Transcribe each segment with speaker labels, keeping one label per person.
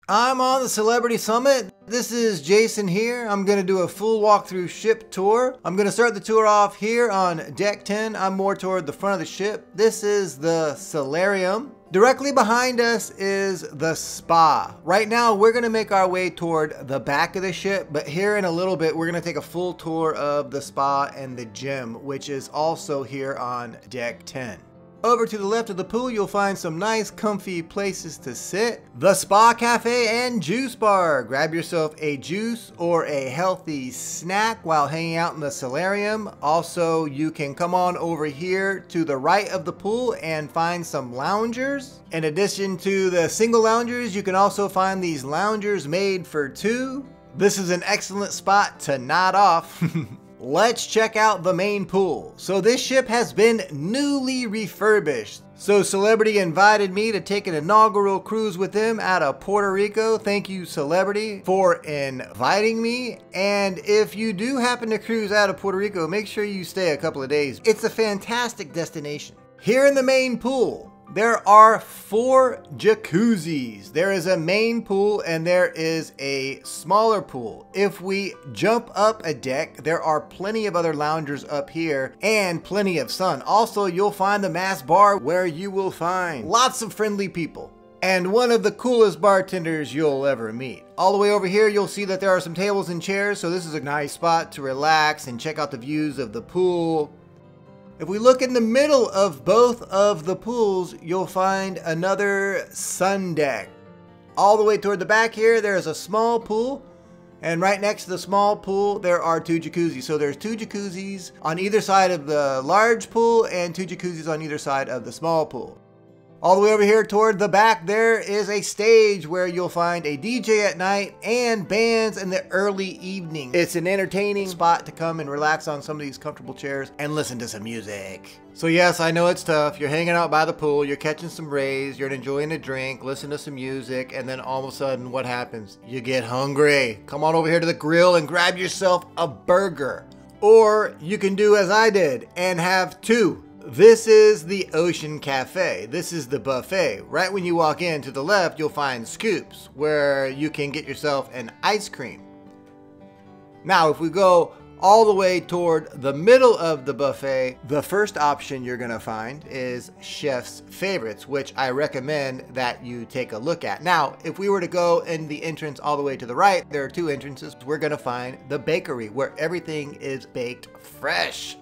Speaker 1: I'm on the Celebrity Summit. This is Jason here. I'm going to do a full walkthrough ship tour. I'm going to start the tour off here on deck 10. I'm more toward the front of the ship. This is the solarium. Directly behind us is the spa. Right now, we're going to make our way toward the back of the ship, but here in a little bit, we're going to take a full tour of the spa and the gym, which is also here on deck 10. Over to the left of the pool, you'll find some nice comfy places to sit. The spa cafe and juice bar. Grab yourself a juice or a healthy snack while hanging out in the solarium. Also, you can come on over here to the right of the pool and find some loungers. In addition to the single loungers, you can also find these loungers made for two. This is an excellent spot to nod off. Let's check out the main pool. So this ship has been newly refurbished. So Celebrity invited me to take an inaugural cruise with them out of Puerto Rico. Thank you, Celebrity, for inviting me. And if you do happen to cruise out of Puerto Rico, make sure you stay a couple of days. It's a fantastic destination. Here in the main pool, there are 4 jacuzzis. There is a main pool and there is a smaller pool. If we jump up a deck, there are plenty of other loungers up here and plenty of sun. Also, you'll find the mass bar where you will find lots of friendly people and one of the coolest bartenders you'll ever meet. All the way over here, you'll see that there are some tables and chairs, so this is a nice spot to relax and check out the views of the pool. If we look in the middle of both of the pools, you'll find another sun deck. All the way toward the back here, there's a small pool. And right next to the small pool, there are 2 jacuzzis. So there's 2 jacuzzis on either side of the large pool and 2 jacuzzis on either side of the small pool. All the way over here toward the back, there is a stage where you'll find a DJ at night and bands in the early evening. It's an entertaining spot to come and relax on some of these comfortable chairs and listen to some music. So yes, I know it's tough. You're hanging out by the pool, you're catching some rays, you're enjoying a drink, listening to some music, and then all of a sudden, what happens? You get hungry. Come on over here to the grill and grab yourself a burger. Or you can do as I did and have 2. This is the Ocean Cafe. This is the buffet. Right when you walk in to the left, you'll find Scoops, where you can get yourself an ice cream. Now, if we go all the way toward the middle of the buffet, the first option you're gonna find is Chef's Favorites, which I recommend that you take a look at. Now, if we were to go in the entrance all the way to the right, there are 2 entrances. We're gonna find the bakery, where everything is baked fresh.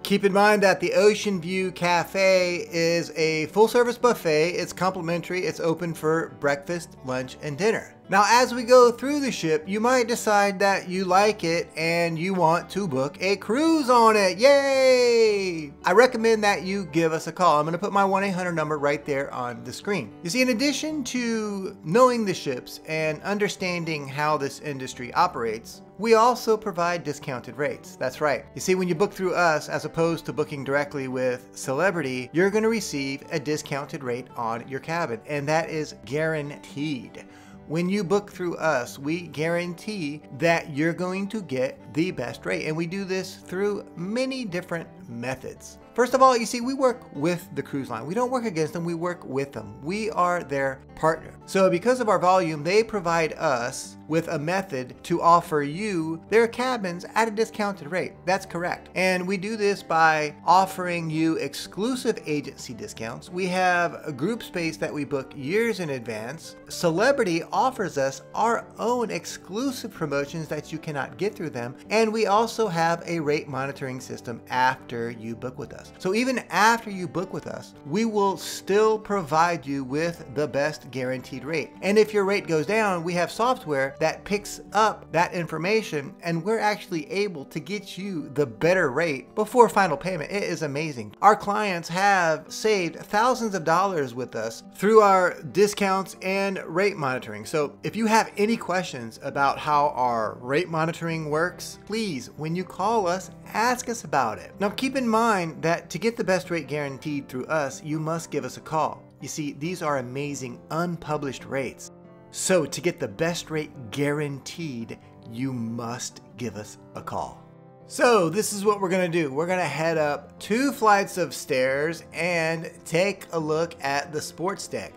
Speaker 1: Keep in mind that the Ocean View Cafe is a full-service buffet. It's complimentary. It's open for breakfast, lunch, and dinner. Now, as we go through the ship, you might decide that you like it and you want to book a cruise on it. Yay! I recommend that you give us a call. I'm going to put my 1-800 number right there on the screen. You see, in addition to knowing the ships and understanding how this industry operates, we also provide discounted rates. That's right. You see, when you book through us, as opposed to booking directly with Celebrity, you're going to receive a discounted rate on your cabin, and that is guaranteed. When you book through us, we guarantee that you're going to get the best rate, and we do this through many different methods. First of all, you see, we work with the cruise line. We don't work against them, we work with them. We are their partner. So because of our volume, they provide us with a method to offer you their cabins at a discounted rate. That's correct. And we do this by offering you exclusive agency discounts. We have a group space that we book years in advance. Celebrity offers us our own exclusive promotions that you cannot get through them. And we also have a rate monitoring system after you book with us. So even after you book with us, we will still provide you with the best guaranteed rate. And if your rate goes down, we have software that picks up that information, and we're actually able to get you the better rate before final payment. It is amazing. Our clients have saved thousands of dollars with us through our discounts and rate monitoring. So if you have any questions about how our rate monitoring works, please, when you call us, ask us about it. Now keep in mind that to get the best rate guaranteed through us, you must give us a call. You see, these are amazing unpublished rates. So to get the best rate guaranteed, you must give us a call. So this is what we're gonna do. We're gonna head up 2 flights of stairs and take a look at the sports deck.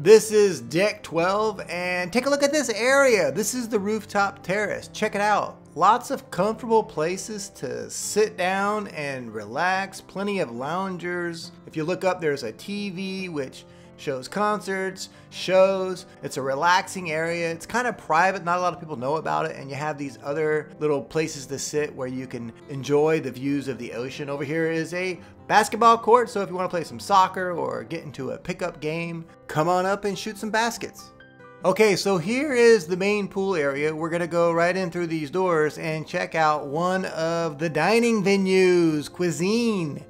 Speaker 1: This is deck 12, and take a look at this area. This is the rooftop terrace. Check it out. Lots of comfortable places to sit down and relax. Plenty of loungers. If you look up, there's a TV which shows concerts, shows. It's a relaxing area. It's kind of private. Not a lot of people know about it. And you have these other little places to sit where you can enjoy the views of the ocean. Over here is a basketball court. So if you want to play some soccer or get into a pickup game, come on up and shoot some baskets. Okay, so here is the main pool area. We're gonna go right in through these doors and check out one of the dining venues, Cuisine.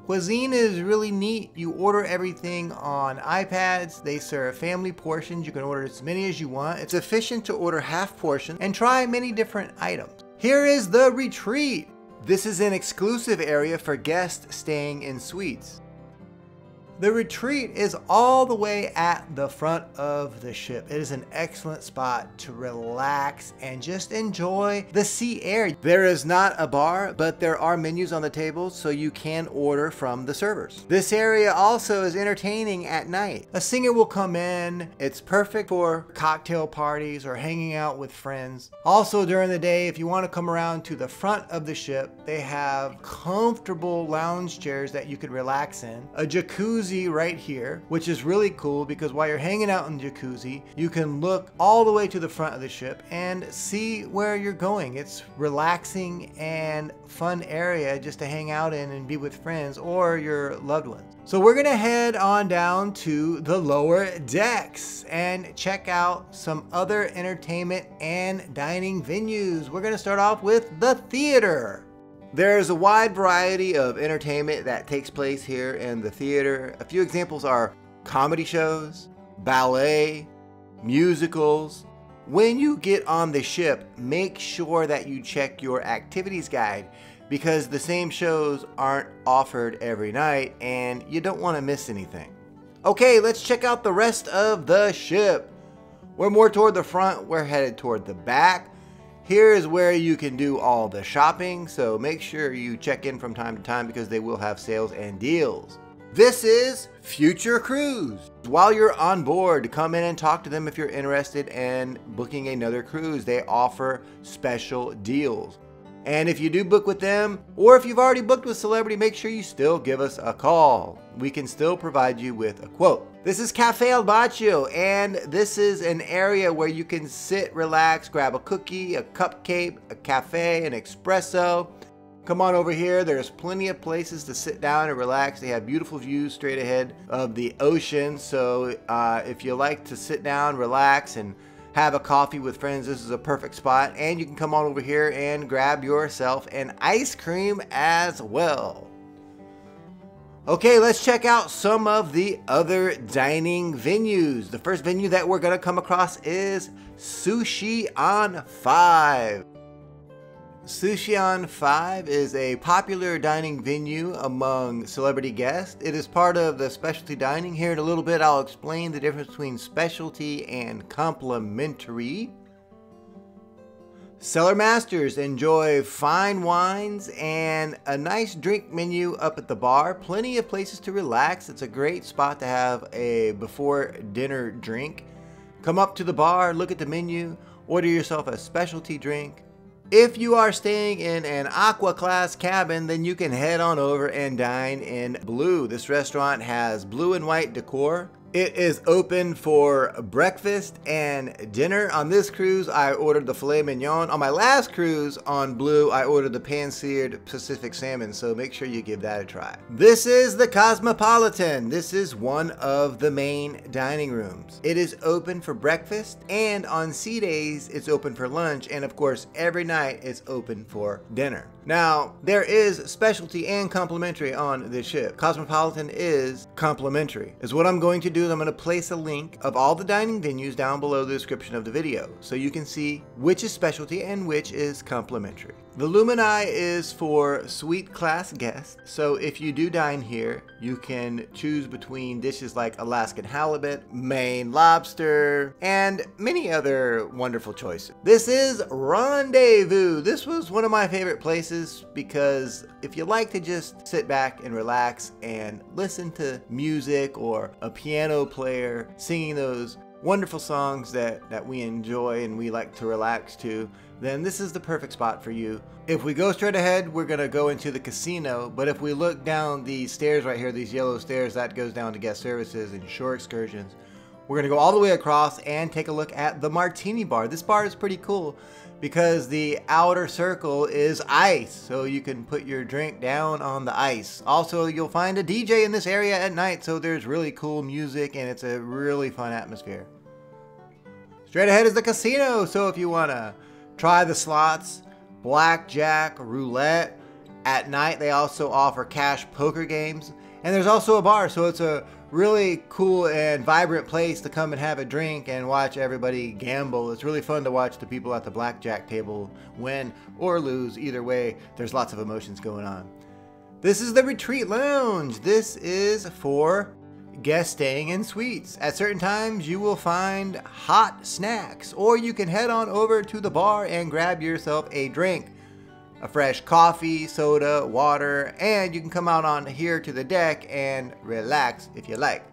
Speaker 1: Cuisine is really neat. You order everything on iPads. They serve family portions. You can order as many as you want. It's efficient to order half portion and try many different items. Here is the Retreat. This is an exclusive area for guests staying in suites. The Retreat is all the way at the front of the ship. It is an excellent spot to relax and just enjoy the sea air. There is not a bar, but there are menus on the tables so you can order from the servers. This area also is entertaining at night. A singer will come in. It's perfect for cocktail parties or hanging out with friends. Also during the day, if you want to come around to the front of the ship, they have comfortable lounge chairs that you can relax in. A jacuzzi right here, which is really cool because while you're hanging out in the jacuzzi, you can look all the way to the front of the ship and see where you're going. It's relaxing and fun area just to hang out in and be with friends or your loved ones. So we're gonna head on down to the lower decks and check out some other entertainment and dining venues. We're gonna start off with the theater. There's a wide variety of entertainment that takes place here in the theater. A few examples are comedy shows, ballet, musicals. When you get on the ship, make sure that you check your activities guide because the same shows aren't offered every night and you don't want to miss anything. Okay, let's check out the rest of the ship. We're more toward the front, we're headed toward the back. Here is where you can do all the shopping, so make sure you check in from time to time because they will have sales and deals. This is Future Cruise. While you're on board, come in and talk to them if you're interested in booking another cruise. They offer special deals. And if you do book with them, or if you've already booked with Celebrity, make sure you still give us a call. We can still provide you with a quote. This is Cafe El Bacio, and this is an area where you can sit, relax, grab a cookie, a cupcake, a cafe, an espresso. Come on over here. There's plenty of places to sit down and relax. They have beautiful views straight ahead of the ocean. So if you like to sit down, relax, and have a coffee with friends, this is a perfect spot. And you can come on over here and grab yourself an ice cream as well. Okay, let's check out some of the other dining venues. The first venue that we're gonna come across is Sushi on 5. Sushi on 5 is a popular dining venue among celebrity guests. It is part of the specialty dining. Here in a little bit, I'll explain the difference between specialty and complimentary. Cellar Masters enjoy fine wines and a nice drink menu up at the bar. Plenty of places to relax. It's a great spot to have a before dinner drink. Come up to the bar, look at the menu, order yourself a specialty drink. If you are staying in an Aqua class cabin, then you can head on over and dine in Blue. This restaurant has blue and white decor. It is open for breakfast and dinner. On this cruise, I ordered the filet mignon. On my last cruise on Blue, I ordered the pan-seared Pacific salmon, so make sure you give that a try. This is the Cosmopolitan. This is one of the main dining rooms. It is open for breakfast, and on sea days, it's open for lunch, and of course, every night it's open for dinner. Now, there is specialty and complimentary on this ship. Cosmopolitan is complimentary. Is what I'm going to do. I'm going to place a link of all the dining venues down below the description of the video so you can see which is specialty and which is complimentary. The Lumini is for suite class guests, so if you do dine here, you can choose between dishes like Alaskan halibut, Maine lobster, and many other wonderful choices. This is Rendezvous. This was one of my favorite places because if you like to just sit back and relax and listen to music or a piano player singing those wonderful songs that we enjoy and we like to relax to, then this is the perfect spot for you. If we go straight ahead, we're gonna go into the casino, but if we look down these stairs right here, these yellow stairs, that goes down to guest services and shore excursions. We're gonna go all the way across and take a look at the Martini Bar. This bar is pretty cool because the outer circle is ice, so you can put your drink down on the ice. Also, you'll find a DJ in this area at night, so there's really cool music and it's a really fun atmosphere. Straight ahead is the casino, so if you wanna try the slots, blackjack, roulette. At night, they also offer cash poker games. And there's also a bar, so it's a really cool and vibrant place to come and have a drink and watch everybody gamble. It's really fun to watch the people at the blackjack table win or lose. Either way, there's lots of emotions going on. This is the Retreat Lounge. This is for guests staying in suites. At certain times, you will find hot snacks, or you can head on over to the bar and grab yourself a drink. A fresh coffee, soda, water, and you can come out on here to the deck and relax if you like.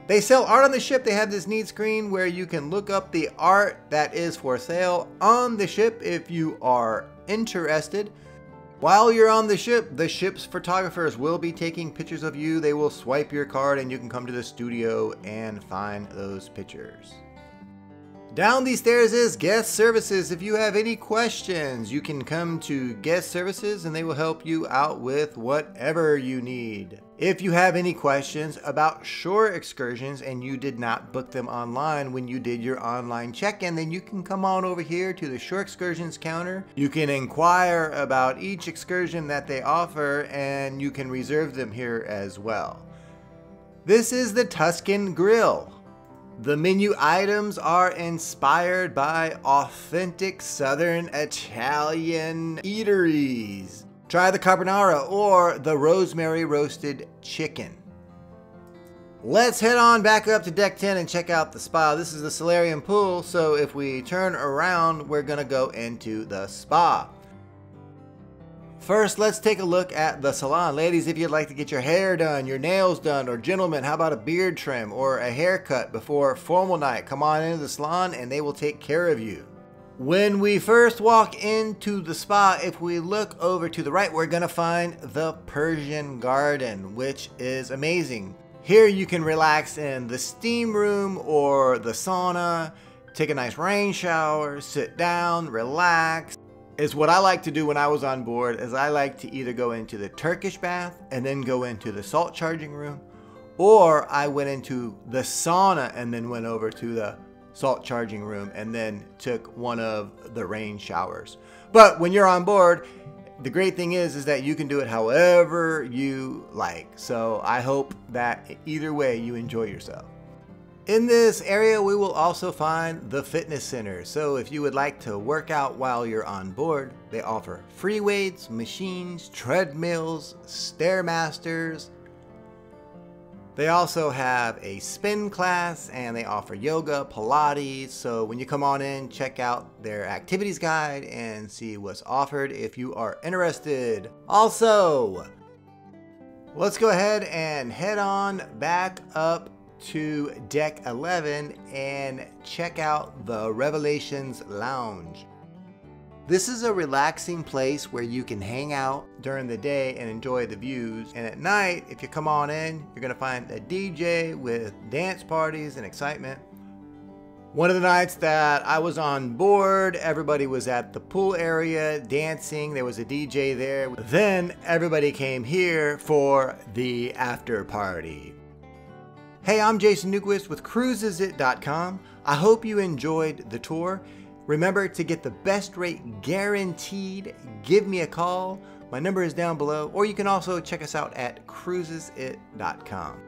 Speaker 1: They sell art on the ship. They have this neat screen where you can look up the art that is for sale on the ship if you are interested. While you're on the ship's photographers will be taking pictures of you. They will swipe your card and you can come to the studio and find those pictures. Down these stairs is guest services. If you have any questions, you can come to guest services and they will help you out with whatever you need. If you have any questions about shore excursions and you did not book them online when you did your online check-in, then you can come on over here to the shore excursions counter. You can inquire about each excursion that they offer and you can reserve them here as well. This is the Tuscan Grill. The menu items are inspired by authentic Southern Italian eateries. Try the carbonara or the rosemary roasted chicken. Let's head on back up to deck 10 and check out the spa. This is the solarium pool, so if we turn around, we're gonna go into the spa. First, let's take a look at the salon. Ladies, if you'd like to get your hair done, your nails done, or gentlemen, how about a beard trim or a haircut before a formal night? Come on into the salon and they will take care of you. When we first walk into the spa, if we look over to the right, we're gonna find the Persian Garden, which is amazing. Here you can relax in the steam room or the sauna, take a nice rain shower, sit down, relax. Is what I like to do when I was on board is I like to either go into the Turkish bath and then go into the salt charging room, or I went into the sauna and then went over to the salt charging room and then took one of the rain showers. But when you're on board, the great thing is that you can do it however you like. So I hope that either way you enjoy yourself. In this area, we will also find the fitness center. So if you would like to work out while you're on board, they offer free weights, machines, treadmills, stairmasters. They also have a spin class and they offer yoga, Pilates. So when you come on in, check out their activities guide and see what's offered if you are interested. Also, let's go ahead and head on back up to deck 11 and check out the Revelations Lounge. This is a relaxing place where you can hang out during the day and enjoy the views, and at night if you come on in, you're gonna find a DJ with dance parties and excitement. One of the nights that I was on board, everybody was at the pool area dancing. There was a DJ there. Then everybody came here for the after party. Hey, I'm Jason Newquist with cruisesit.com. I hope you enjoyed the tour. Remember, to get the best rate guaranteed, give me a call. My number is down below, or you can also check us out at cruisesit.com.